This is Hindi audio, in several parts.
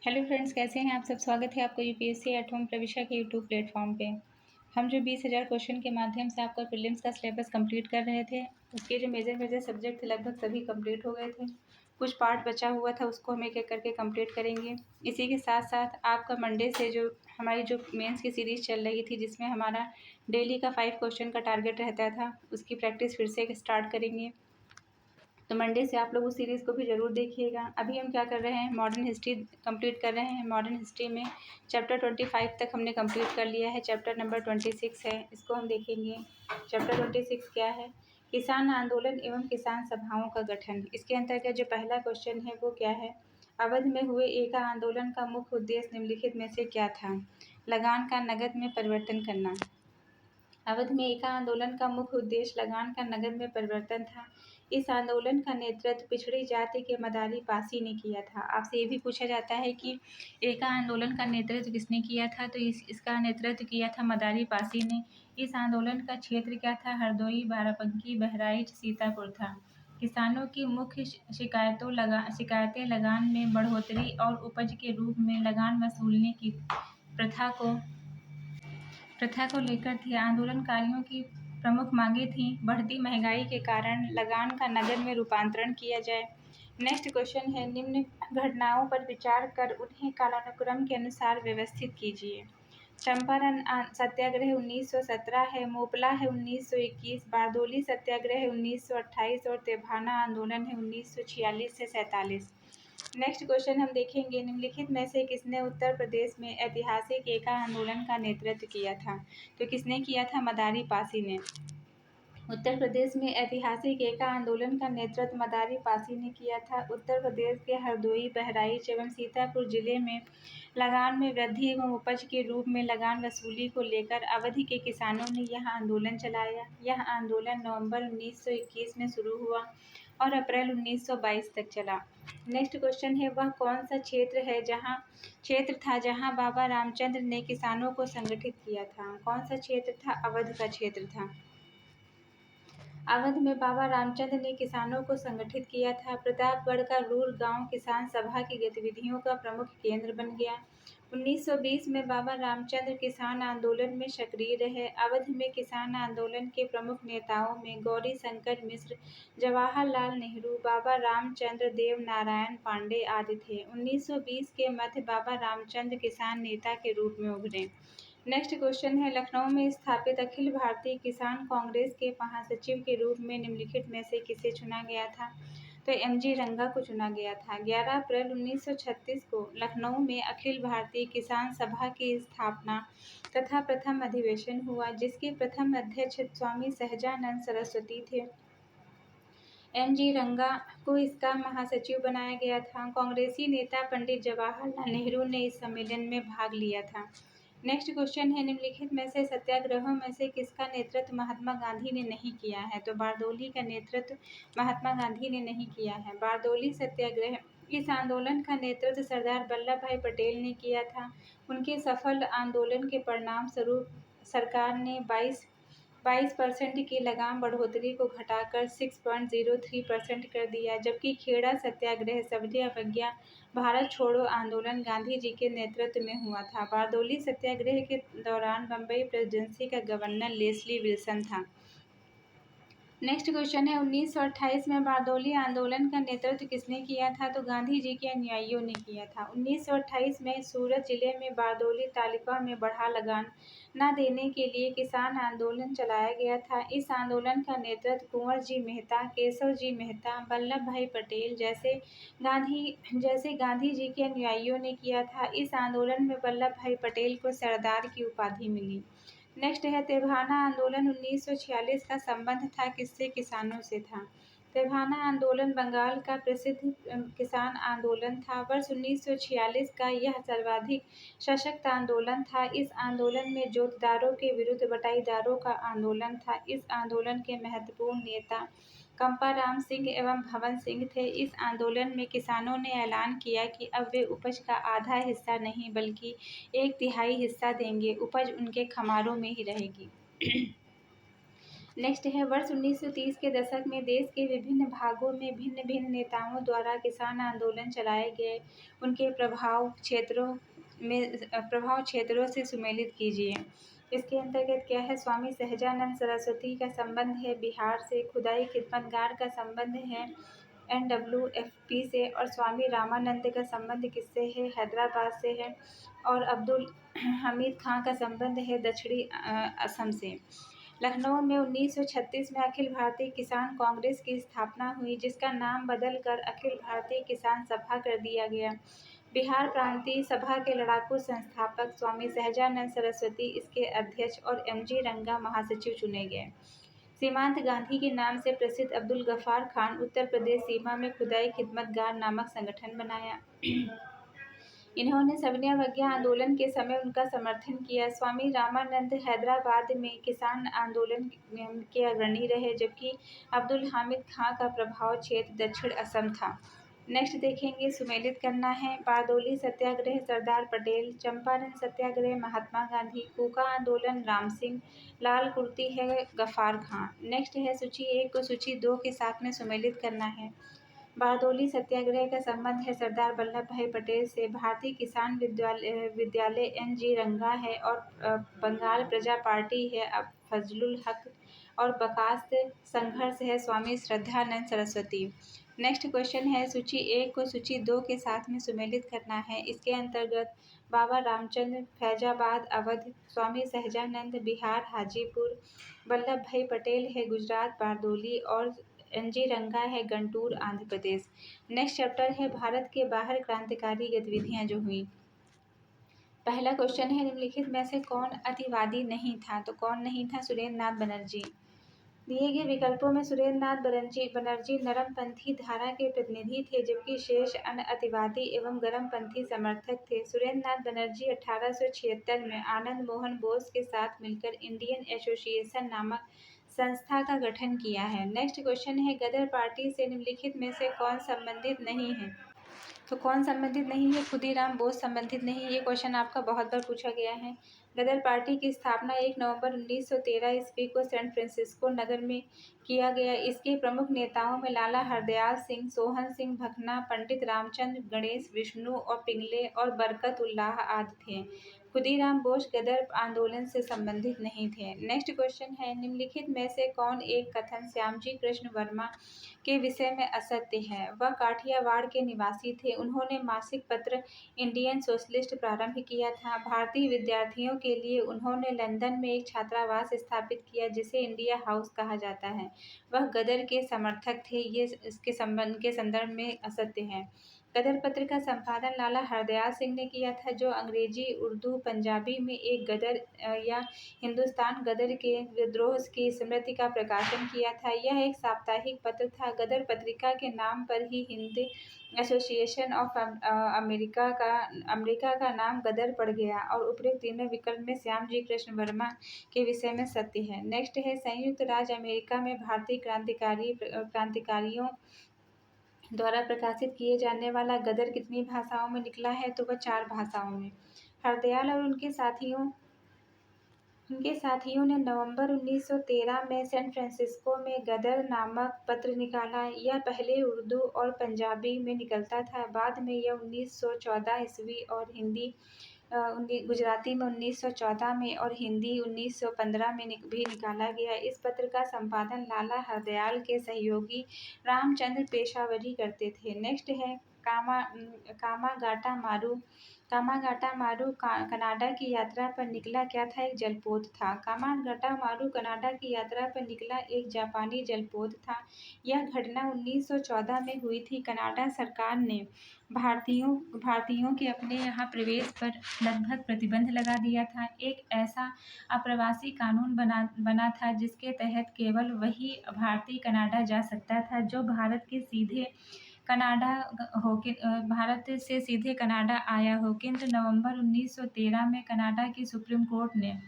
हेलो फ्रेंड्स, कैसे हैं आप सब। स्वागत है आपका यूपीएससी एट होम प्रविशा के यूट्यूब प्लेटफॉर्म पे। हम जो 20,000 क्वेश्चन के माध्यम से आपका प्रीलिम्स का सिलेबस कंप्लीट कर रहे थे, उसके जो मेजर सब्जेक्ट थे लगभग सभी कंप्लीट हो गए थे। कुछ पार्ट बचा हुआ था, उसको हम एक एक करके कंप्लीट करेंगे। इसी के साथ साथ आपका मंडे से जो हमारी जो मेंस की सीरीज़ चल रही थी, जिसमें हमारा डेली का 5 क्वेश्चन का टारगेट रहता था, उसकी प्रैक्टिस फिर से स्टार्ट करेंगे। तो मंडे से आप लोग उस सीरीज़ को भी ज़रूर देखिएगा। अभी हम क्या कर रहे हैं, मॉडर्न हिस्ट्री कंप्लीट कर रहे हैं। मॉडर्न हिस्ट्री में चैप्टर 25 तक हमने कंप्लीट कर लिया है। चैप्टर नंबर 26 है, इसको हम देखेंगे। चैप्टर 26 क्या है? किसान आंदोलन एवं किसान सभाओं का गठन। इसके अंतर्गत जो पहला क्वेश्चन है वो क्या है? अवध में हुए एका आंदोलन का मुख्य उद्देश्य निम्नलिखित में से क्या था? लगान का नकद में परिवर्तन करना। अवध में एका आंदोलन का मुख्य उद्देश्य लगान का नकद में परिवर्तन था। इस आंदोलन का नेतृत्व पिछड़ी जाति के मदारी पासी ने किया था। आपसे ये भी पूछा जाता है कि एका आंदोलन का नेतृत्व किसने किया था, तो इसका नेतृत्व किया था मदारी पासी ने। इस आंदोलन का क्षेत्र क्या था? हरदोई, बाराबंकी, बहराइच, सीतापुर था। किसानों की मुख्य शिकायतें लगान में बढ़ोतरी और उपज के रूप में लगान वसूलने की प्रथा को लेकर थी। आंदोलनकारियों की प्रमुख मांगें थीं, बढ़ती महंगाई के कारण लगान का नकद में रूपांतरण किया जाए। नेक्स्ट क्वेश्चन है, निम्न घटनाओं पर विचार कर उन्हें कालानुक्रम के अनुसार व्यवस्थित कीजिए। चंपारण सत्याग्रह 1917 है, मोपला है 1921, बारदोली सत्याग्रह है 1928 और तेभाना आंदोलन है 1946 से 47। नेक्स्ट क्वेश्चन हम देखेंगे, निम्नलिखित में से किसने उत्तर प्रदेश में ऐतिहासिक एका आंदोलन का नेतृत्व किया था? तो किसने किया था? मदारी पासी ने। उत्तर प्रदेश में ऐतिहासिक एका आंदोलन का नेतृत्व मदारी पासी ने किया था। उत्तर प्रदेश के हरदोई, बहराइच एवं सीतापुर जिले में लगान में वृद्धि एवं उपज के रूप में लगान वसूली को लेकर अवधि के किसानों ने यह आंदोलन चलाया। यह आंदोलन नवंबर 1921 में शुरू हुआ और अप्रैल 1922 तक चला। नेक्स्ट क्वेश्चन है, वह कौन सा क्षेत्र था जहां बाबा रामचंद्र ने किसानों को संगठित किया था? कौन सा क्षेत्र था? अवध का क्षेत्र था। अवध में बाबा रामचंद्र ने किसानों को संगठित किया था। प्रतापगढ़ का रूर गांव किसान सभा की गतिविधियों का प्रमुख केंद्र बन गया। 1920 में बाबा रामचंद्र किसान आंदोलन में सक्रिय रहे। अवध में किसान आंदोलन के प्रमुख नेताओं में गौरी शंकर मिश्र, जवाहरलाल नेहरू, बाबा रामचंद्र देव नारायण पांडे आदि थे। 1920 के मध्य बाबा रामचंद्र किसान नेता के रूप में उभरे। नेक्स्ट क्वेश्चन है, लखनऊ में स्थापित अखिल भारतीय किसान कांग्रेस के महासचिव के रूप में निम्नलिखित में से किसे चुना गया था? तो एमजी रंगा को चुना गया था। 11 अप्रैल 1936 को लखनऊ में अखिल भारतीय किसान सभा की स्थापना तथा प्रथम अधिवेशन हुआ, जिसके प्रथम अध्यक्ष स्वामी सहजानंद सरस्वती थे। एमजी रंगा को इसका महासचिव बनाया गया था। कांग्रेसी नेता पंडित जवाहरलाल नेहरू ने इस सम्मेलन में भाग लिया था। नेक्स्ट क्वेश्चन है, निम्नलिखित में से सत्याग्रहों में से किसका नेतृत्व महात्मा गांधी ने नहीं किया है? तो बारदोली का नेतृत्व महात्मा गांधी ने नहीं किया है। बारदोली सत्याग्रह, इस आंदोलन का नेतृत्व सरदार वल्लभ भाई पटेल ने किया था। उनके सफल आंदोलन के परिणाम स्वरूप सरकार ने 22% की लगान बढ़ोतरी को घटाकर 6.03% कर दिया, जबकि खेड़ा सत्याग्रह, सब्जी अवज्ञा, भारत छोड़ो आंदोलन गांधी जी के नेतृत्व में हुआ था। बारदोली सत्याग्रह के दौरान बम्बई प्रेसिडेंसी का गवर्नर लेस्ली विल्सन था। नेक्स्ट क्वेश्चन है, 1928 में बारदोली आंदोलन का नेतृत्व किसने किया था? तो गांधी जी के अनुयायियों ने किया था। 1928 में सूरत जिले में बारदोली तालुका में बढ़ा लगान न देने के लिए किसान आंदोलन चलाया गया था। इस आंदोलन का नेतृत्व कुंवर जी मेहता, केशव जी मेहता, वल्लभ भाई पटेल जैसे गांधी जी के अनुयायियों ने किया था। इस आंदोलन में वल्लभ भाई पटेल को सरदार की उपाधि मिली। नेक्स्ट है, तेभाना आंदोलन 1946 का संबंध था किससे? किसानों से था। तेभाना आंदोलन बंगाल का प्रसिद्ध किसान आंदोलन था। वर्ष 1946 का यह सर्वाधिक सशक्त आंदोलन था। इस आंदोलन में जोतदारों के विरुद्ध बटाईदारों का आंदोलन था। इस आंदोलन के महत्वपूर्ण नेता कंपाराम सिंह एवं भवन सिंह थे। इस आंदोलन में किसानों ने ऐलान किया कि अब वे उपज का आधा हिस्सा नहीं बल्कि 1/3 हिस्सा देंगे। उपज उनके खमारों में ही रहेगी। नेक्स्ट है वर्ष 1930 के दशक में देश के विभिन्न भागों में भिन्न भिन्न नेताओं द्वारा किसान आंदोलन चलाए गए, उनके प्रभाव क्षेत्रों से सुमेलित कीजिए। इसके अंतर्गत क्या है, स्वामी सहजानंद सरस्वती का संबंध है बिहार से, खुदाई खिदमतगार का संबंध है NWFP से, और स्वामी रामानंद का संबंध किससे है, हैदराबाद से है, और अब्दुल हमीद खां का संबंध है दक्षिणी असम से। लखनऊ में 1936 में अखिल भारतीय किसान कांग्रेस की स्थापना हुई, जिसका नाम बदलकर अखिल भारतीय किसान सभा कर दिया गया। बिहार प्रांतीय सभा के लड़ाकू संस्थापक स्वामी सहजानंद सरस्वती इसके अध्यक्ष और MG रंगा महासचिव चुने गए। सीमांत गांधी के नाम से प्रसिद्ध अब्दुल गफ्फार खान उत्तर प्रदेश सीमा में खुदाई खिदमतगार नामक संगठन बनाया। इन्होंने सविनय अवज्ञा आंदोलन के समय उनका समर्थन किया। स्वामी रामानंद हैदराबाद में किसान आंदोलन के अग्रणी रहे, जबकि अब्दुल हामिद खां का प्रभाव क्षेत्र दक्षिण असम था। नेक्स्ट देखेंगे, सुमेलित करना है। बारदोली सत्याग्रह सरदार पटेल, चंपारण सत्याग्रह महात्मा गांधी, कूका आंदोलन राम सिंह, लाल कुर्ती है गफ्फार खां। नेक्स्ट है सूची 1 को सूची 2 के साथ में सुमेलित करना है। बारदोली सत्याग्रह का संबंध है सरदार वल्लभ भाई पटेल से, भारतीय किसान विद्यालय NG रंगा है, और बंगाल प्रजा पार्टी है फजलुल हक, और बकास्त संघर्ष है स्वामी श्रद्धानंद सरस्वती। नेक्स्ट क्वेश्चन है, सूची 1 को सूची 2 के साथ में सुमेलित करना है। इसके अंतर्गत बाबा रामचंद्र फैजाबाद अवध, स्वामी सहजानंद बिहार हाजीपुर, वल्लभ भाई पटेल है गुजरात बारदोली, और NG रंगा है गंटूर आंध्र प्रदेश। नेक्स्ट चैप्टर है भारत के बाहर क्रांतिकारी गतिविधियां जो हुई। पहला क्वेश्चन है, निम्नलिखित में से कौन अतिवादी नहीं था? तो कौन नहीं था? सुरेंद्र नाथ बनर्जी। दिए गए विकल्पों में सुरेंद्र नाथ बनर्जी नरमपंथी धारा के प्रतिनिधि थे, जबकि शेष अन्य अतिवादी एवं गर्मपंथी समर्थक थे। सुरेंद्र नाथ बनर्जी 1876 में आनंद मोहन बोस के साथ मिलकर इंडियन एसोसिएशन नामक संस्था का गठन किया है। नेक्स्ट क्वेश्चन है, गदर पार्टी से निम्नलिखित में से कौन संबंधित नहीं है? तो कौन संबंधित नहीं है? खुदीराम बोस संबंधित नहीं। ये क्वेश्चन आपका बहुत बार पूछा गया है। गदर पार्टी की स्थापना 1 नवंबर 1913 ईस्वी को सैन फ्रांसिस्को नगर में किया गया। इसके प्रमुख नेताओं में लाला हरदयाल सिंह, सोहन सिंह भकना, पंडित रामचंद्र, गणेश विष्णु और पिंगले और बरकत उल्लाह आदि थे। खुदीराम बोस गदर आंदोलन से संबंधित नहीं थे। नेक्स्ट क्वेश्चन है, निम्नलिखित में से कौन एक कथन श्यामजी कृष्ण वर्मा के विषय में असत्य है? वह काठियावाड़ के निवासी थे। उन्होंने मासिक पत्र इंडियन सोशलिस्ट प्रारंभ किया था। भारतीय विद्यार्थियों के लिए उन्होंने लंदन में एक छात्रावास स्थापित किया, जिसे इंडिया हाउस कहा जाता है। वह गदर के समर्थक थे। ये इसके संदर्भ में असत्य है। गदर पत्र का संपादन लाला हरदयाल सिंह ने किया था, जो अंग्रेजी, उर्दू, पंजाबी में एक गदर या हिंदुस्तान गदर के विद्रोह की स्मृति का प्रकाशन किया था। यह एक साप्ताहिक पत्र था। गदर पत्रिका के नाम पर ही हिंदी एसोसिएशन ऑफ अमेरिका का नाम गदर पड़ गया, और उपरोक्त तीनों विकल्प में श्यामजी कृष्ण वर्मा के विषय में सत्य है। नेक्स्ट है, संयुक्त राज्य अमेरिका में भारतीय क्रांतिकारियों द्वारा प्रकाशित किए जाने वाला गदर कितनी भाषाओं में निकला है? तो वह 4 भाषाओं में। हरदयाल और उनके साथियों ने नवंबर 1913 में सैन फ्रांसिस्को में गदर नामक पत्र निकाला। यह पहले उर्दू और पंजाबी में निकलता था। बाद में यह 1914 ईस्वी और गुजराती में 1914 में और हिंदी 1915 में भी निकाला गया। इस पत्र का संपादन लाला हरदयाल के सहयोगी रामचंद्र पेशावरी करते थे। नेक्स्ट है, कामागाटा मारू कनाडा की यात्रा पर निकला क्या था? एक जलपोत था। कामागाटा मारू कनाडा की यात्रा पर निकला एक जापानी जलपोत था। यह घटना 1914 में हुई थी। कनाडा सरकार ने भारतीयों के अपने यहाँ प्रवेश पर लगभग प्रतिबंध लगा दिया था। एक ऐसा अप्रवासी कानून बना था, जिसके तहत केवल वही भारतीय कनाडा जा सकता था जो भारत से सीधे कनाडा आया हो। किंतु नवंबर 1913 में कनाडा की सुप्रीम कोर्ट ने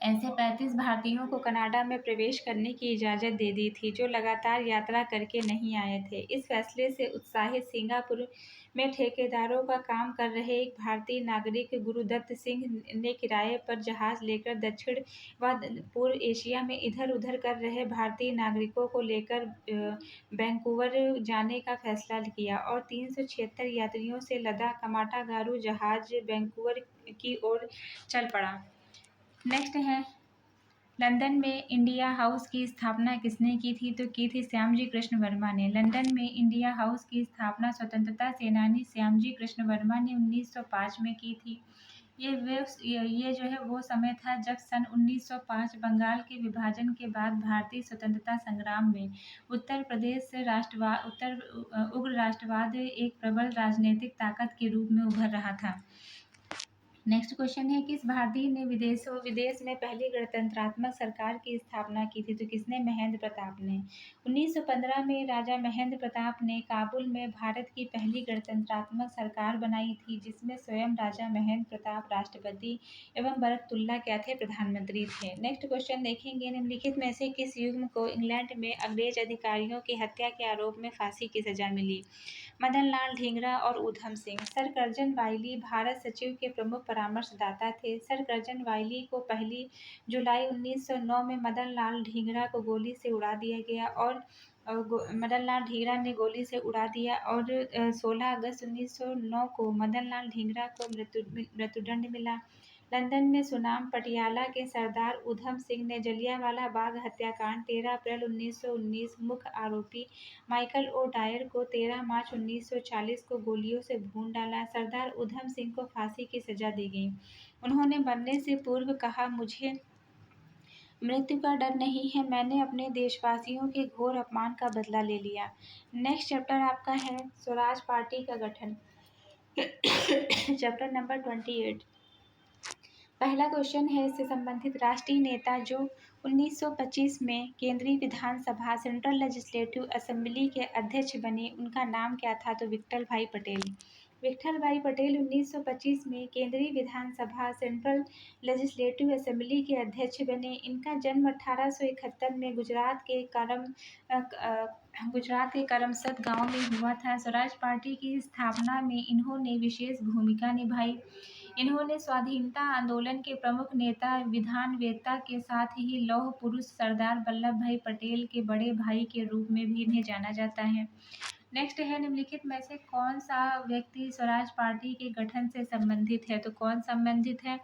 ऐसे 35 भारतीयों को कनाडा में प्रवेश करने की इजाज़त दे दी थी, जो लगातार यात्रा करके नहीं आए थे। इस फैसले से उत्साहित सिंगापुर में ठेकेदारों का काम कर रहे एक भारतीय नागरिक गुरुदत्त सिंह ने किराए पर जहाज लेकर दक्षिण व पूर्व एशिया में इधर-उधर कर रहे भारतीय नागरिकों को लेकर वैंकूवर जाने का फैसला किया और 376 यात्रियों से लदा कमाटागारू जहाज वैंकूवर की ओर चल पड़ा। नेक्स्ट है, लंदन में इंडिया हाउस की स्थापना किसने की थी? तो की थी श्यामजी कृष्ण वर्मा ने। लंदन में इंडिया हाउस की स्थापना स्वतंत्रता सेनानी श्यामजी कृष्ण वर्मा ने 1905 में की थी। ये जो है वो समय था जब सन 1905 बंगाल के विभाजन के बाद भारतीय स्वतंत्रता संग्राम में उत्तर प्रदेश से उग्र राष्ट्रवाद एक प्रबल राजनीतिक ताकत के रूप में उभर रहा था। नेक्स्ट क्वेश्चन है, किस भारतीय ने विदेश में पहली गणतंत्रात्मक सरकार की स्थापना की थी? तो किसने? महेंद्र प्रताप ने। 1915 में राजा महेंद्र प्रताप ने काबुल में भारत की पहली गणतंत्रात्मक सरकार बनाई थी, जिसमें स्वयं राजा महेंद्र प्रताप राष्ट्रपति एवं बरकतुल्ला क्या थे? प्रधानमंत्री थे। नेक्स्ट क्वेश्चन देखेंगे, निम्नलिखित में से किस युग्म को इंग्लैंड में अंग्रेज अधिकारियों की हत्या के आरोप में फांसी की सजा मिली? मदन लाल ढींगरा और ऊधम सिंह। सर कर्जन वाइली भारत सचिव के प्रमुख परामर्शदाता थे। सर कर्जन वाइली को 1 जुलाई 1909 में मदन लाल ढींगरा को गोली से उड़ा दिया गया और मदन लाल ढींगरा ने गोली से उड़ा दिया और 16 अगस्त 1909 को मदन लाल ढींगरा को मृत्युदंड मिला। लंदन में सुनाम पटियाला के सरदार ऊधम सिंह ने जलियांवाला बाग हत्याकांड 13 अप्रैल 1919 मुख्य आरोपी माइकल ओ डायर को 13 मार्च 1940 को गोलियों से भून डाला। सरदार ऊधम सिंह को फांसी की सजा दी गई। उन्होंने मरने से पूर्व कहा, मुझे मृत्यु का डर नहीं है, मैंने अपने देशवासियों के घोर अपमान का बदला ले लिया। नेक्स्ट चैप्टर आपका है स्वराज पार्टी का गठन। Chapter number 28। पहला क्वेश्चन है इससे संबंधित, राष्ट्रीय नेता जो 1925 में केंद्रीय विधानसभा सेंट्रल लेजिस्लेटिव असेंबली के अध्यक्ष बने, उनका नाम क्या था? तो विट्ठल भाई पटेल। विट्ठल भाई पटेल 1925 में केंद्रीय विधानसभा सेंट्रल लेजिस्लेटिव असेंबली के अध्यक्ष बने। इनका जन्म 1871 में गुजरात के करमसद गांव में हुआ था। स्वराज पार्टी की स्थापना में इन्होंने विशेष भूमिका निभाई। इन्होंने स्वाधीनता आंदोलन के प्रमुख नेता विधानवेत्ता के साथ ही लौह पुरुष सरदार वल्लभ भाई पटेल के बड़े भाई के रूप में भी इन्हें जाना जाता है। नेक्स्ट है, निम्नलिखित में से कौन सा व्यक्ति स्वराज पार्टी के गठन से संबंधित है? तो कौन संबंधित है?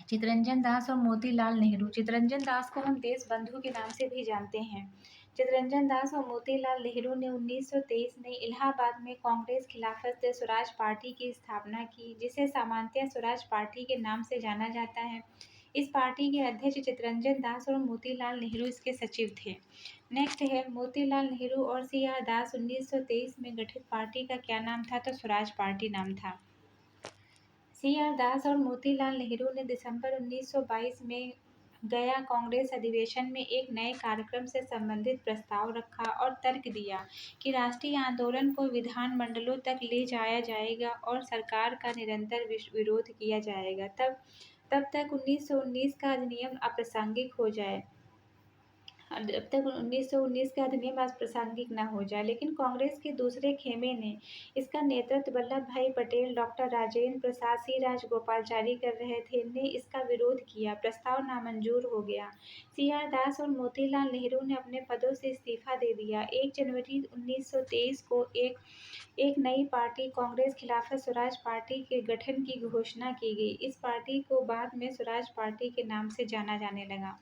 चितरंजन दास और मोतीलाल नेहरू। चितरंजन दास को हम देश बंधु के नाम से भी जानते हैं। चितरंजन दास और मोतीलाल नेहरू ने 1923 में इलाहाबाद में कांग्रेस खिलाफत स्वराज पार्टी की स्थापना की, जिसे सामान्यतः स्वराज पार्टी के नाम से जाना जाता है। इस पार्टी के अध्यक्ष चितरंजन दास और मोतीलाल नेहरू इसके सचिव थे। नेक्स्ट है, मोतीलाल नेहरू और CR दास 1923 में गठित पार्टी का क्या नाम था? तो स्वराज पार्टी नाम था। CR दास और मोतीलाल नेहरू ने दिसंबर 1922 में गया कांग्रेस अधिवेशन में एक नए कार्यक्रम से संबंधित प्रस्ताव रखा और तर्क दिया कि राष्ट्रीय आंदोलन को विधानमंडलों तक ले जाया जाएगा और सरकार का निरंतर विरोध किया जाएगा। तब तक 1919 का अधिनियम अप्रासंगिक हो जाए जब तक 1919 का अधिनियम प्रासंगिक न हो जाए। लेकिन कांग्रेस के दूसरे खेमे ने, इसका नेतृत्व वल्लभ भाई पटेल, डॉक्टर राजेंद्र प्रसाद, सी राजगोपालाचारी कर रहे थे, ने इसका विरोध किया। प्रस्ताव नामंजूर हो गया। CR दास और मोतीलाल नेहरू ने अपने पदों से इस्तीफा दे दिया। 1 जनवरी 1923 को एक नई पार्टी कांग्रेस खिलाफत स्वराज पार्टी के गठन की घोषणा की गई। इस पार्टी को बाद में स्वराज पार्टी के नाम से जाना जाने लगा।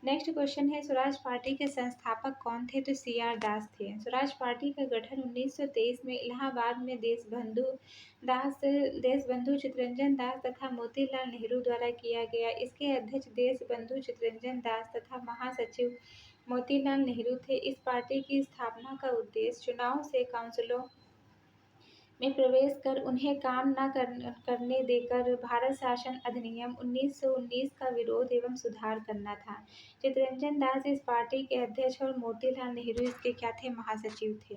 नेक्स्ट क्वेश्चन है, स्वराज पार्टी के संस्थापक कौन थे? तो CR दास थे। स्वराज पार्टी का गठन 1923 में इलाहाबाद में देशबंधु चितरंजन दास तथा मोतीलाल नेहरू द्वारा किया गया। इसके अध्यक्ष देशबंधु चितरंजन दास तथा महासचिव मोतीलाल नेहरू थे। इस पार्टी की स्थापना का उद्देश्य चुनाव से काउंसिलों में प्रवेश कर उन्हें काम न करने देकर भारत शासन अधिनियम 1919 का विरोध एवं सुधार करना था। चितरंजन दास इस पार्टी के अध्यक्ष और मोतीलाल नेहरू इसके क्या थे? महासचिव थे।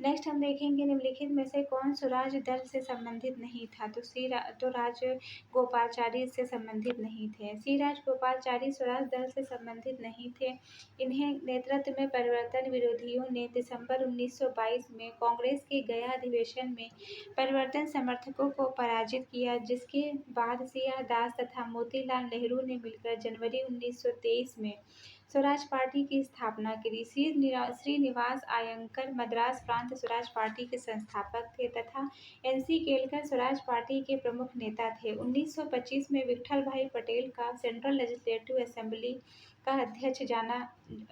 नेक्स्ट हम देखेंगे, निम्नलिखित में से कौन स्वराज दल से संबंधित नहीं था? तो राजगोपालाचारी इससे संबंधित नहीं थे। C राजगोपालाचारी स्वराज दल से संबंधित नहीं थे। इन्हें नेतृत्व में परिवर्तन विरोधियों ने दिसंबर 1922 में कांग्रेस के गया अधिवेशन में परिवर्तन समर्थकों को पराजित किया, जिसके बाद सी.आर. दास तथा मोतीलाल नेहरू ने मिलकर जनवरी 1923 में स्वराज पार्टी की स्थापना करी। श्रीनिवास अय्यंगार मद्रास प्रांत स्वराज पार्टी के संस्थापक थे तथा एन.सी. केलकर स्वराज पार्टी के प्रमुख नेता थे। 1925 में विट्ठल भाई पटेल का सेंट्रल लेजिस्लेटिव असेंबली का अध्यक्ष जाना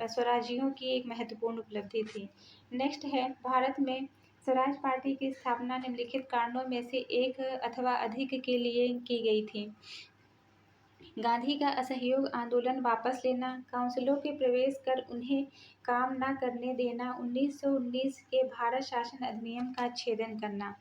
स्वराजियों की एक महत्वपूर्ण उपलब्धि थी। नेक्स्ट है, भारत में स्वराज पार्टी की स्थापना निम्नलिखित कारणों में से एक अथवा अधिक के लिए की गई थी। गांधी का असहयोग आंदोलन वापस लेना, काउंसिलों के प्रवेश कर उन्हें काम न करने देना, 1919 के भारत शासन अधिनियम का छेदन करना।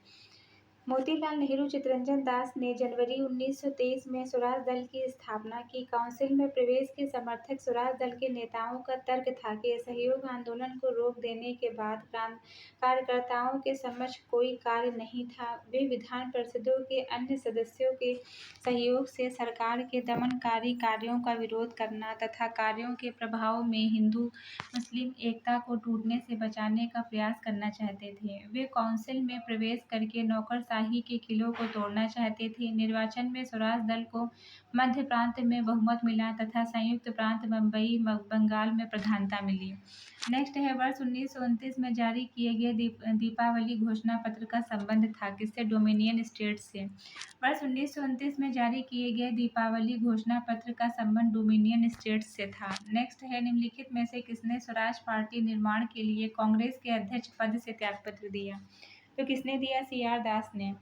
मोतीलाल नेहरू चितरंजन दास ने जनवरी 1923 में स्वराज दल की स्थापना की। काउंसिल में प्रवेश के समर्थक स्वराज दल के नेताओं का तर्क था कि असहयोग आंदोलन को रोक देने के बाद कार्यकर्ताओं के समक्ष कोई कार्य नहीं था। वे विधान परिषदों के अन्य सदस्यों के सहयोग से सरकार के दमनकारी कार्यों का विरोध करना तथा कार्यों के प्रभाव में हिंदू मुस्लिम एकता को टूटने से बचाने का प्रयास करना चाहते थे। वे काउंसिल में प्रवेश करके नौकरशाही के किलों को तोड़ना चाहते थे। निर्वाचन में स्वराज दल को मध्य प्रांत में बहुमत मिला तथा संयुक्त प्रांत बम्बई बंगाल में प्रधानता मिली। नेक्स्ट है, वर्ष 1929 में जारी किए गए दीपावली घोषणा पत्र का संबंध था किससे? डोमिनियन स्टेट्स से। वर्ष 1929 में जारी किए गए दीपावली घोषणा पत्र का संबंध डोमिनियन स्टेट्स से था। नेक्स्ट है, निम्नलिखित में से किसने स्वराज पार्टी निर्माण के लिए कांग्रेस के अध्यक्ष पद से त्यागपत्र दिया? तो किसने दिया? सी.आर. दास ने।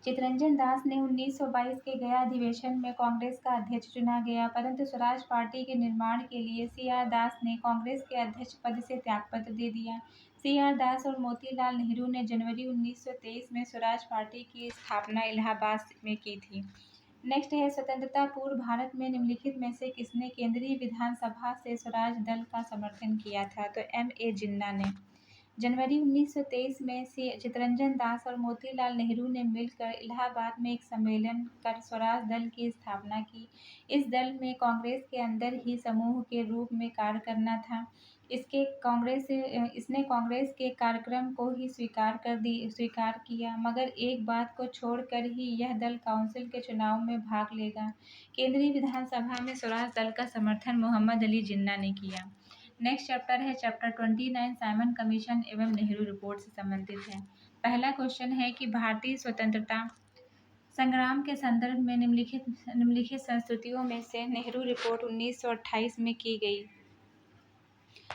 चितरंजन दास ने 1922 के गया अधिवेशन में कांग्रेस का अध्यक्ष चुना गया, परंतु स्वराज पार्टी के निर्माण के लिए सी.आर. दास ने कांग्रेस के अध्यक्ष पद से त्यागपत्र दे दिया। सी.आर. दास और मोतीलाल नेहरू ने जनवरी 1923 में स्वराज पार्टी की स्थापना इलाहाबाद में की थी। नेक्स्ट है, स्वतंत्रता पूर्व भारत में निम्नलिखित में से किसने केंद्रीय विधानसभा से स्वराज दल का समर्थन किया था? तो M.A. जिन्ना ने। जनवरी 1923 में चितरंजन दास और मोतीलाल नेहरू ने मिलकर इलाहाबाद में एक सम्मेलन कर स्वराज दल की स्थापना की। इस दल में कांग्रेस के अंदर ही समूह के रूप में कार्य करना था। इसने कांग्रेस के कार्यक्रम को ही स्वीकार किया, मगर एक बात को छोड़कर ही यह दल काउंसिल के चुनाव में भाग लेगा। केंद्रीय विधानसभा में स्वराज दल का समर्थन मोहम्मद अली जिन्ना ने किया। नेक्स्ट चैप्टर है चैप्टर 29 साइमन कमीशन एवं नेहरू रिपोर्ट से संबंधित है। पहला क्वेश्चन है कि भारतीय स्वतंत्रता संग्राम के संदर्भ में निम्नलिखित संस्तुतियों में से नेहरू रिपोर्ट 1928 में की गई।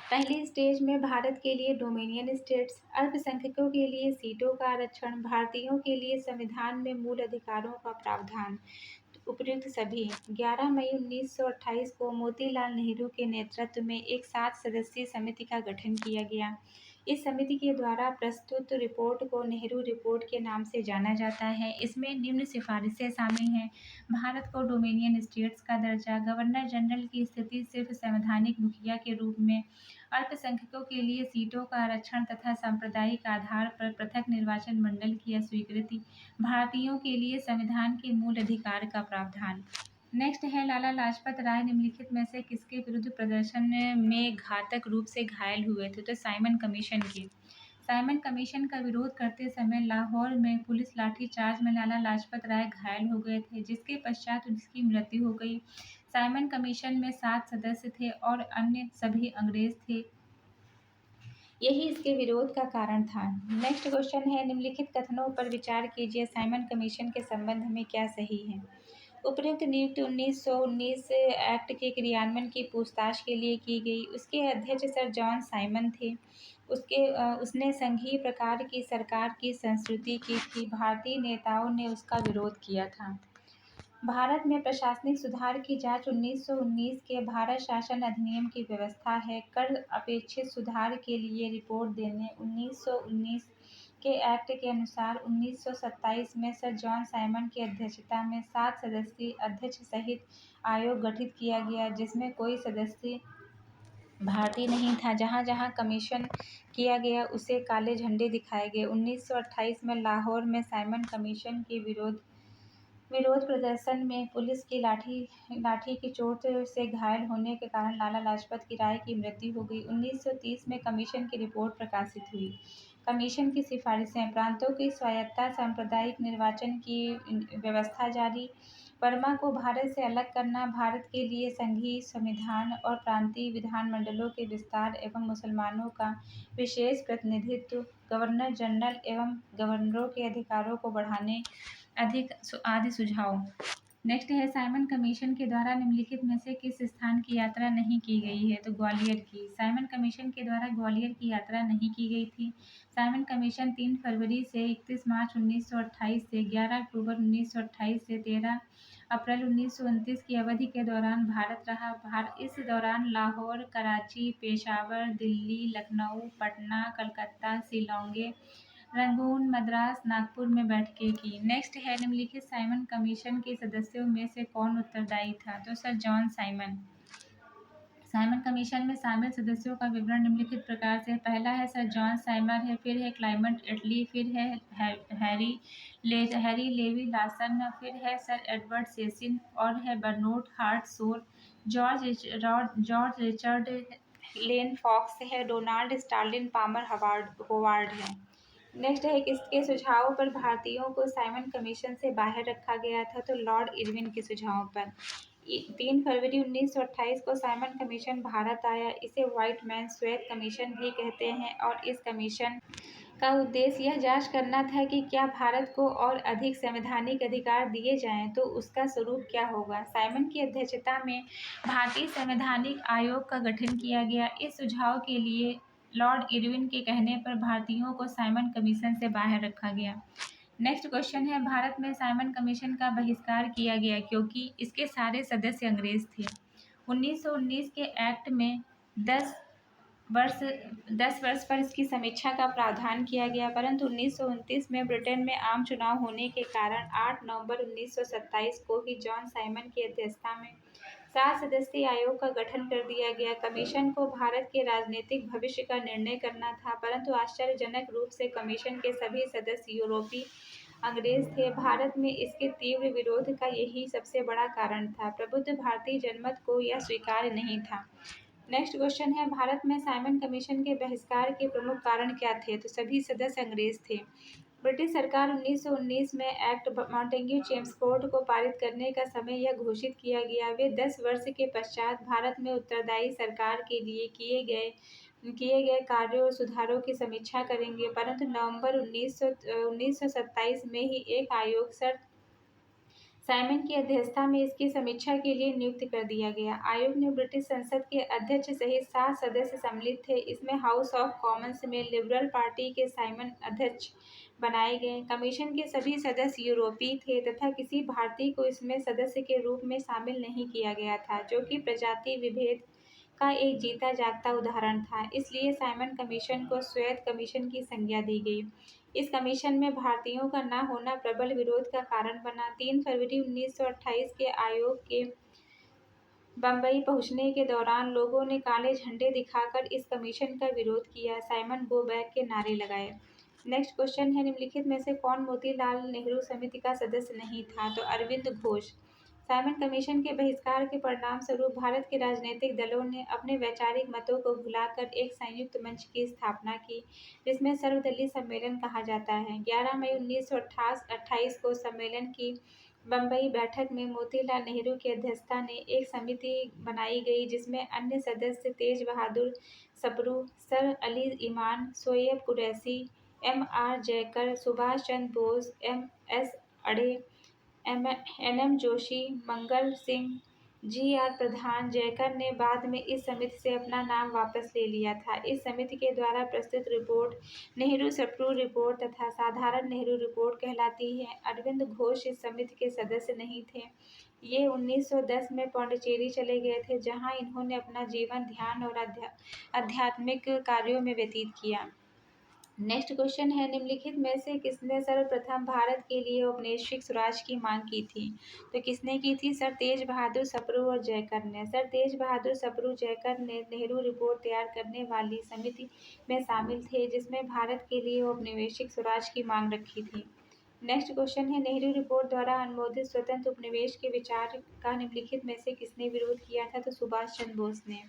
पहली स्टेज में भारत के लिए डोमिनियन स्टेट्स, अल्पसंख्यकों के लिए सीटों का आरक्षण, भारतीयों के लिए संविधान में मूल अधिकारों का प्रावधान, उपयुक्त सभी। 11 मई 1928 को मोतीलाल नेहरू के नेतृत्व में एक 7 सदस्यीय समिति का गठन किया गया। इस समिति के द्वारा प्रस्तुत रिपोर्ट को नेहरू रिपोर्ट के नाम से जाना जाता है। इसमें निम्न सिफारिशें शामिल हैं: भारत को डोमिनियन स्टेट्स का दर्जा, गवर्नर जनरल की स्थिति सिर्फ संवैधानिक मुखिया के रूप में, अल्पसंख्यकों के लिए सीटों का आरक्षण तथा सांप्रदायिक आधार पर पृथक निर्वाचन मंडल की अस्वीकृति, भारतीयों के लिए संविधान के मूल अधिकार का प्रावधान। नेक्स्ट है, लाला लाजपत राय निम्नलिखित में से किसके विरुद्ध प्रदर्शन में घातक रूप से घायल हुए थे? तो साइमन कमीशन के। साइमन कमीशन का विरोध करते समय लाहौर में पुलिस लाठीचार्ज में लाला लाजपत राय घायल हो गए थे, जिसके पश्चात उसकी मृत्यु हो गई। साइमन कमीशन में 7 सदस्य थे और अन्य सभी अंग्रेज थे। यही इसके विरोध का कारण था। नेक्स्ट क्वेश्चन है, निम्नलिखित कथनों पर विचार कीजिए, साइमन कमीशन के संबंध में क्या सही है? उपयुक्त नियुक्ति 1919 एक्ट के क्रियान्वयन की पूछताछ के लिए की गई। उसके अध्यक्ष सर जॉन साइमन थे। उसने संघीय प्रकार की सरकार की संस्तुति की थी। भारतीय नेताओं ने उसका विरोध किया था। भारत में प्रशासनिक सुधार की जांच 1919 के भारत शासन अधिनियम की व्यवस्था है। कर अपेक्षित सुधार के लिए रिपोर्ट देने 1919 के एक्ट के अनुसार 1927 में सर जॉन साइमन की अध्यक्षता में 7 सदस्यीय अध्यक्ष सहित आयोग गठित किया गया, जिसमें कोई सदस्य भारतीय नहीं था। जहां जहां कमीशन किया गया उसे काले झंडे दिखाए गए। 1928 में लाहौर में साइमन कमीशन के विरोध प्रदर्शन में पुलिस की लाठी की चोट से घायल होने के कारण लाला लाजपत राय की मृत्यु हो गई। 1930 में कमीशन की रिपोर्ट प्रकाशित हुई। कमीशन की सिफारिशें, प्रांतों की स्वायत्तता, सांप्रदायिक निर्वाचन की व्यवस्था जारी, वर्मा को भारत से अलग करना, भारत के लिए संघीय संविधान और प्रांतीय विधानमंडलों के विस्तार एवं मुसलमानों का विशेष प्रतिनिधित्व, गवर्नर जनरल एवं गवर्नरों के अधिकारों को बढ़ाने आदि सुझाव। नेक्स्ट है साइमन कमीशन के द्वारा निम्नलिखित में से किस स्थान की यात्रा नहीं की गई है? तो ग्वालियर की। साइमन कमीशन के द्वारा ग्वालियर की यात्रा नहीं की गई थी। साइमन कमीशन 3 फरवरी से 31 मार्च 1928 से 11 अक्टूबर 1928 से 13 अप्रैल 1929 की अवधि के दौरान भारत रहा। इस दौरान लाहौर, कराची, पेशावर, दिल्ली, लखनऊ, पटना, कलकत्ता, शिलांग, रंगून, मद्रास, नागपुर में बैठकें की। नेक्स्ट है निम्नलिखित साइमन कमीशन के सदस्यों में से कौन उत्तरदायी था? तो sir John Simon. Simon commission में शामिल सदस्यों का विवरण निम्नलिखित प्रकार से। पहला है सर जॉन साइमन है, फिर है क्लाइमेट एटली, फिर है हैरी लेवी लासन, फिर है सर एडवर्ड सेसिन और है बर्नोट हार्ट शोर, जॉर्ज रिचर्ड लेन फॉक्स है, डोनाल्ड स्टार्लिन पामर होवार्ड है। नेक्स्ट है किसके सुझावों पर भारतीयों को साइमन कमीशन से बाहर रखा गया था? तो लॉर्ड इरविन के सुझावों पर। 3 फरवरी 1928 को साइमन कमीशन भारत आया। इसे व्हाइट मैन श्वेत कमीशन भी कहते हैं और इस कमीशन का उद्देश्य यह जांच करना था कि क्या भारत को और अधिक संवैधानिक अधिकार दिए जाएं तो उसका स्वरूप क्या होगा। साइमन की अध्यक्षता में भारतीय संवैधानिक आयोग का गठन किया गया। इस सुझाव के लिए लॉर्ड इरविन के कहने पर भारतीयों को साइमन कमीशन से बाहर रखा गया। नेक्स्ट क्वेश्चन है भारत में साइमन कमीशन का बहिष्कार किया गया क्योंकि इसके सारे सदस्य अंग्रेज थे। 1919 के एक्ट में 10 वर्ष पर इसकी समीक्षा का प्रावधान किया गया, परंतु 1929 में ब्रिटेन में आम चुनाव होने के कारण 8 नवंबर 1927 को ही जॉन साइमन की अध्यक्षता में 7 सदस्यीय आयोग का गठन कर दिया गया। कमीशन को भारत के राजनीतिक भविष्य का निर्णय करना था, परंतु आश्चर्यजनक रूप से कमीशन के सभी सदस्य यूरोपीय अंग्रेज थे। भारत में इसके तीव्र विरोध का यही सबसे बड़ा कारण था। प्रबुद्ध भारतीय जनमत को यह स्वीकार्य नहीं था। नेक्स्ट क्वेश्चन है भारत में साइमन कमीशन के बहिष्कार के प्रमुख कारण क्या थे? तो सभी सदस्य अंग्रेज थे। ब्रिटिश सरकार 1919 में एक्ट मॉन्टेग्यू चेम्सफोर्ड को पारित करने का समय यह घोषित किया गया। वे 10 वर्ष के पश्चात भारत में उत्तरदायी सरकार के लिए किए गए कार्यों और सुधारों की समीक्षा करेंगे, परंतु नवंबर 1927 में ही एक आयोग सर साइमन की अध्यक्षता में इसकी समीक्षा के लिए नियुक्त कर दिया गया। आयोग में ब्रिटिश संसद के अध्यक्ष सहित 7 सदस्य सम्मिलित थे। इसमें हाउस ऑफ कॉमन्स में लिबरल पार्टी के साइमन अध्यक्ष बनाए गए। कमीशन के सभी सदस्य यूरोपीय थे तथा किसी भारतीय को इसमें सदस्य के रूप में शामिल नहीं किया गया था, जो कि प्रजाति विभेद का एक जीता जागता उदाहरण था। इसलिए साइमन कमीशन को श्वेत कमीशन की संज्ञा दी गई। इस कमीशन में भारतीयों का न होना प्रबल विरोध का कारण बना। 3 फरवरी 1928 के आयोग के बम्बई पहुंचने के दौरान लोगों ने काले झंडे दिखाकर इस कमीशन का विरोध किया। साइमन गो बैक के नारे लगाए। नेक्स्ट क्वेश्चन है निम्नलिखित में से कौन मोतीलाल नेहरू समिति का सदस्य नहीं था? तो अरविंद घोष। साइमन कमीशन के बहिष्कार के परिणाम स्वरूप भारत के राजनीतिक दलों ने अपने वैचारिक मतों को भुलाकर एक संयुक्त मंच की स्थापना की, जिसमें सर्वदलीय सम्मेलन कहा जाता है। 11 मई 1928 को सम्मेलन की बम्बई बैठक में मोतीलाल नेहरू की अध्यक्षता में एक समिति बनाई गई, जिसमें अन्य सदस्य तेज बहादुर सप्रू, सर अली इमाम, Shoaib Qureshi, M.R. Jayakar, Subhash Chandra Bose, M.S. अडे, N.M. Joshi, Mangal Singh, G.R. प्रधान। जयकर ने बाद में इस समिति से अपना नाम वापस ले लिया था। इस समिति के द्वारा प्रस्तुत रिपोर्ट नेहरू सप्रू रिपोर्ट तथा साधारण नेहरू रिपोर्ट कहलाती है। अरविंद घोष इस समिति के सदस्य नहीं थे। ये 1910 में पौंडीचेरी चले गए थे, जहां इन्होंने अपना जीवन ध्यान और आध्यात्मिक कार्यों में व्यतीत किया। नेक्स्ट क्वेश्चन है निम्नलिखित में से किसने सर्वप्रथम भारत के लिए औपनिवेशिक स्वराज की मांग की थी? तो किसने की थी? सर तेज बहादुर सप्रू और जयकर ने। सर तेज बहादुर सप्रू जयकर ने नेहरू रिपोर्ट तैयार करने वाली समिति में शामिल थे, जिसमें भारत के लिए औपनिवेशिक स्वराज की मांग रखी थी। नेक्स्ट क्वेश्चन है नेहरू रिपोर्ट द्वारा अनुमोदित स्वतंत्र उपनिवेश के विचार का निम्नलिखित में से किसने विरोध किया था? तो सुभाष चंद्र बोस ने।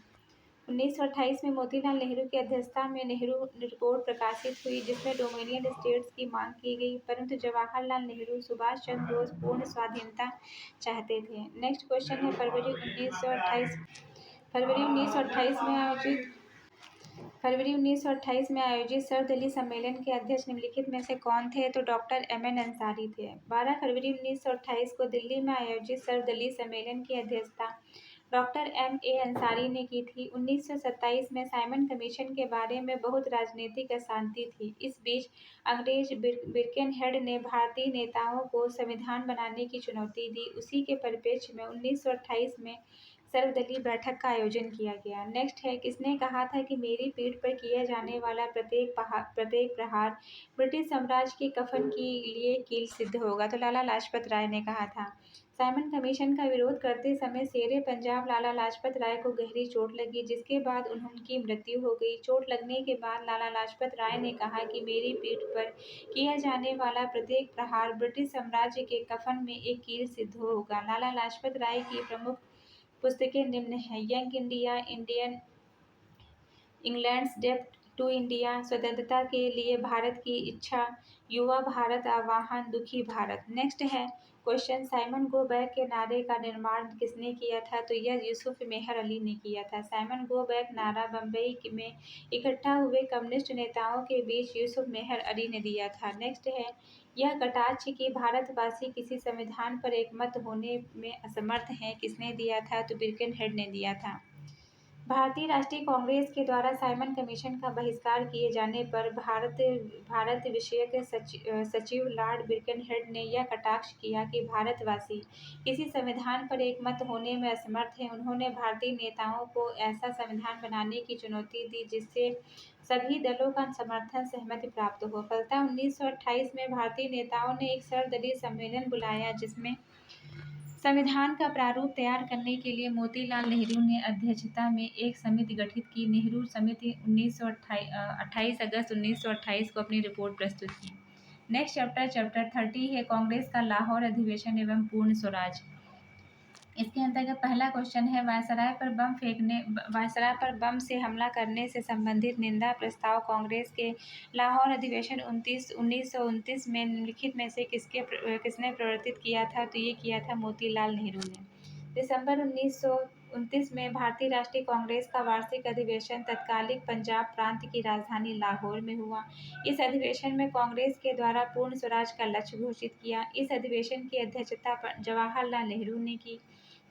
1928 में मोतीलाल नेहरू की अध्यक्षता में नेहरू रिपोर्ट प्रकाशित हुई जिसमें डोमिनियन स्टेट्स की मांग की गई, परंतु जवाहरलाल नेहरू सुभाष चंद्र बोस पूर्ण स्वाधीनता चाहते थे। नेक्स्ट क्वेश्चन है फरवरी 1928 में आयोजित फरवरी 1928 में आयोजित सर्वदलीय सम्मेलन के अध्यक्ष निम्नलिखित में से कौन थे? तो डॉक्टर एम.एन. अंसारी थे। 12 फरवरी 1928 को दिल्ली में आयोजित सर्वदलीय सम्मेलन की अध्यक्षता डॉक्टर एम.ए. अंसारी ने की थी। 1927 में साइमन कमीशन के बारे में बहुत राजनीतिक अशांति थी। इस बीच अंग्रेज बिरकेनहेड ने भारतीय नेताओं को संविधान बनाने की चुनौती दी। उसी के परिप्रेक्ष्य में 1928 में सर्वदलीय बैठक का आयोजन किया गया। नेक्स्ट है, किसने कहा था कि मेरी पीठ पर किया जाने वाला प्रत्येक प्रहार ब्रिटिश साम्राज्य के कफन के लिए कील सिद्ध होगा? तो लाला लाजपत राय ने कहा था। साइमन कमीशन का विरोध करते समय शेरे पंजाब लाला लाजपत राय को गहरी चोट लगी, जिसके बाद उनकी मृत्यु हो गई। चोट लगने के बाद लाला लाजपत राय ने कहा कि मेरी पीठ पर किया जाने वाला प्रत्येक प्रहार ब्रिटिश साम्राज्य के कफन में एक कील सिद्ध होगा। लाला लाजपत राय की प्रमुख पुस्तकें निम्न हैं: यंग इंडिया, इंग्लैंड्स डेब्ट टू इंडिया, स्वतंत्रता के लिए भारत की इच्छा, युवा भारत आह्वान, दुखी भारत। नेक्स्ट है क्वेश्चन, साइमन गो बैक के नारे का निर्माण किसने किया था? तो यह यूसुफ मेहर अली ने किया था। साइमन गो बैक नारा बम्बई में इकट्ठा हुए कम्युनिस्ट नेताओं के बीच यूसुफ मेहर अली ने दिया था। नेक्स्ट है, यह कटाक्ष कि भारतवासी किसी संविधान पर एकमत होने में असमर्थ हैं किसने दिया था? तो बिरकेनहेड ने दिया था। भारतीय राष्ट्रीय कांग्रेस के द्वारा साइमन कमीशन का बहिष्कार किए जाने पर भारत विषयक सचिव लॉर्ड बिरकेनहेड ने यह कटाक्ष किया कि भारतवासी किसी संविधान पर एकमत होने में असमर्थ हैं। उन्होंने भारतीय नेताओं को ऐसा संविधान बनाने की चुनौती दी जिससे सभी दलों का समर्थन सहमति प्राप्त हो। फलतः 1928 में भारतीय नेताओं ने एक सर्वदलीय सम्मेलन बुलाया जिसमें संविधान का प्रारूप तैयार करने के लिए मोतीलाल नेहरू ने अध्यक्षता में एक समिति गठित की। नेहरू समिति 28 अगस्त 1928 को अपनी रिपोर्ट प्रस्तुत की। नेक्स्ट चैप्टर 30 है कांग्रेस का लाहौर अधिवेशन एवं पूर्ण स्वराज। इसके अंतर्गत पहला क्वेश्चन है, वायसराय पर बम से हमला करने से संबंधित निंदा प्रस्ताव कांग्रेस के लाहौर अधिवेशन 1929 में निम्नलिखित में से किसने प्रवर्तित किया था? तो ये किया था मोतीलाल नेहरू ने। दिसंबर 1929 में भारतीय राष्ट्रीय कांग्रेस का वार्षिक अधिवेशन तत्कालीन पंजाब प्रांत की राजधानी लाहौर में हुआ। इस अधिवेशन में कांग्रेस के द्वारा पूर्ण स्वराज का लक्ष्य घोषित किया। इस अधिवेशन की अध्यक्षता जवाहरलाल नेहरू ने की।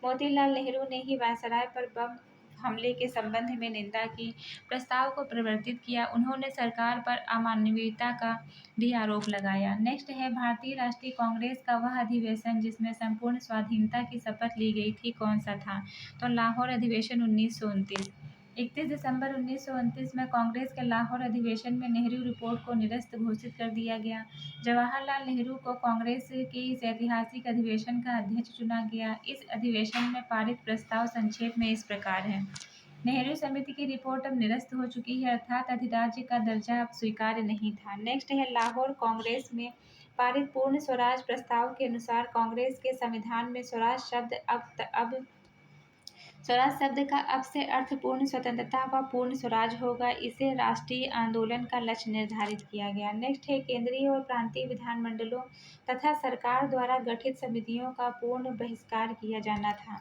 मोतीलाल नेहरू ने ही वायसराय पर बम हमले के संबंध में निंदा की, प्रस्ताव को प्रवर्तित किया। उन्होंने सरकार पर अमानवीयता का भी आरोप लगाया। नेक्स्ट है, भारतीय राष्ट्रीय कांग्रेस का वह अधिवेशन जिसमें संपूर्ण स्वाधीनता की शपथ ली गई थी कौन सा था? तो लाहौर अधिवेशन 1929। 31 दिसंबर 1929 में कांग्रेस के लाहौर अधिवेशन में नेहरू रिपोर्ट को निरस्त घोषित कर दिया गया। जवाहरलाल नेहरू को कांग्रेस के इस ऐतिहासिक अधिवेशन का अध्यक्ष चुना गया। इस अधिवेशन में पारित प्रस्ताव संक्षेप में इस प्रकार है। नेहरू समिति की रिपोर्ट अब निरस्त हो चुकी है, अर्थात अधिराज्य का दर्जा अब स्वीकार्य नहीं था। नेक्स्ट है, लाहौर कांग्रेस में पारित पूर्ण स्वराज प्रस्ताव के अनुसार कांग्रेस के संविधान में स्वराज शब्द का अब से अर्थ पूर्ण स्वतंत्रता व पूर्ण स्वराज होगा। इसे राष्ट्रीय आंदोलन का लक्ष्य निर्धारित किया गया। नेक्स्ट है, केंद्रीय और प्रांतीय विधानमंडलों तथा सरकार द्वारा गठित समितियों का पूर्ण बहिष्कार किया जाना था।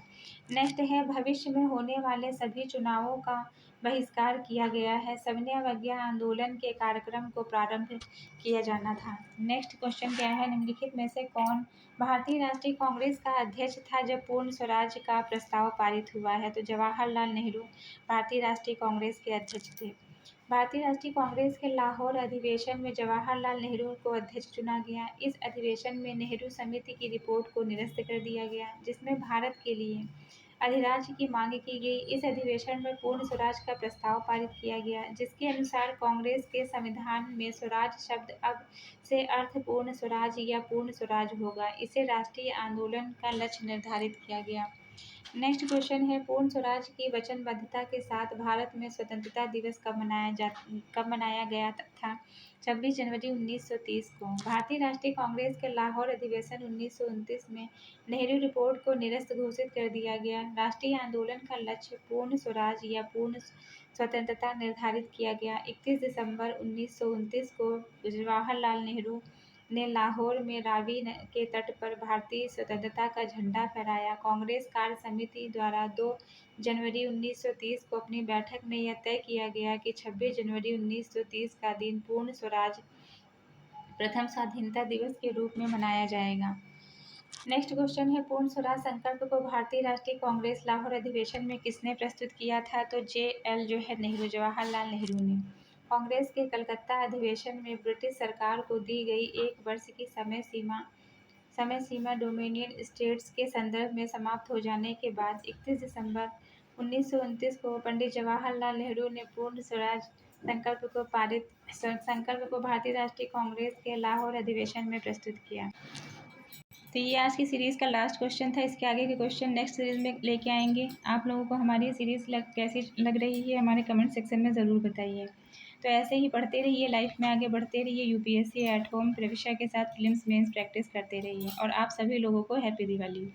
नेक्स्ट है, भविष्य में होने वाले सभी चुनावों का बहिष्कार किया गया है। सविनय अवज्ञा आंदोलन के कार्यक्रम को प्रारंभ किया जाना था। नेक्स्ट क्वेश्चन क्या है, निम्नलिखित में से कौन भारतीय राष्ट्रीय कांग्रेस का अध्यक्ष था जब पूर्ण स्वराज का प्रस्ताव पारित हुआ है? तो जवाहरलाल नेहरू भारतीय राष्ट्रीय कांग्रेस के अध्यक्ष थे। भारतीय राष्ट्रीय कांग्रेस के लाहौर अधिवेशन में जवाहरलाल नेहरू को अध्यक्ष चुना गया। इस अधिवेशन में नेहरू समिति की रिपोर्ट को निरस्त कर दिया गया जिसमें भारत के लिए अधिराज्य की मांग की गई। इस अधिवेशन में पूर्ण स्वराज का प्रस्ताव पारित किया गया जिसके अनुसार कांग्रेस के संविधान में स्वराज शब्द अब से अर्थ पूर्ण स्वराज या पूर्ण स्वराज होगा। इसे राष्ट्रीय आंदोलन का लक्ष्य निर्धारित किया गया। नेक्स्ट क्वेश्चन है, पूर्ण स्वराज की वचनबद्धता के साथ भारत में स्वतंत्रता दिवस कब मनाया गया था? 26 जनवरी 1930 को। भारतीय राष्ट्रीय कांग्रेस के लाहौर अधिवेशन 1929 में नेहरू रिपोर्ट को निरस्त घोषित कर दिया गया। राष्ट्रीय आंदोलन का लक्ष्य पूर्ण स्वराज या पूर्ण स्वतंत्रता निर्धारित किया गया। 31 दिसंबर 1929 को जवाहरलाल नेहरू ने लाहौर में रावी के तट पर भारतीय स्वतंत्रता का झंडा फहराया। कांग्रेस कार्य समिति द्वारा 2 जनवरी 1930 को अपनी बैठक में यह तय किया गया कि 26 जनवरी 1930 का दिन पूर्ण स्वराज प्रथम स्वाधीनता दिवस के रूप में मनाया जाएगा। नेक्स्ट क्वेश्चन है, पूर्ण स्वराज संकल्प को भारतीय राष्ट्रीय कांग्रेस लाहौर अधिवेशन में किसने प्रस्तुत किया था? तो JL जो है नेहरू, जवाहरलाल नेहरू ने। कांग्रेस के कलकत्ता अधिवेशन में ब्रिटिश सरकार को दी गई 1 वर्ष की समय सीमा डोमिनियन स्टेट्स के संदर्भ में समाप्त हो जाने के बाद 31 दिसंबर 1929 को पंडित जवाहरलाल नेहरू ने पूर्ण स्वराज संकल्प को भारतीय राष्ट्रीय कांग्रेस के लाहौर अधिवेशन में प्रस्तुत किया। तो ये आज की सीरीज़ का लास्ट क्वेश्चन था। इसके आगे के क्वेश्चन नेक्स्ट सीरीज़ में लेके आएंगे। आप लोगों को हमारी सीरीज़ कैसी लग रही है हमारे कमेंट सेक्शन में ज़रूर बताइए। तो ऐसे ही पढ़ते रहिए, लाइफ में आगे बढ़ते रहिए, UPSC एट होम प्रविष्या के साथ प्रीलिम्स मेंस प्रैक्टिस करते रहिए। और आप सभी लोगों को हैप्पी दिवाली।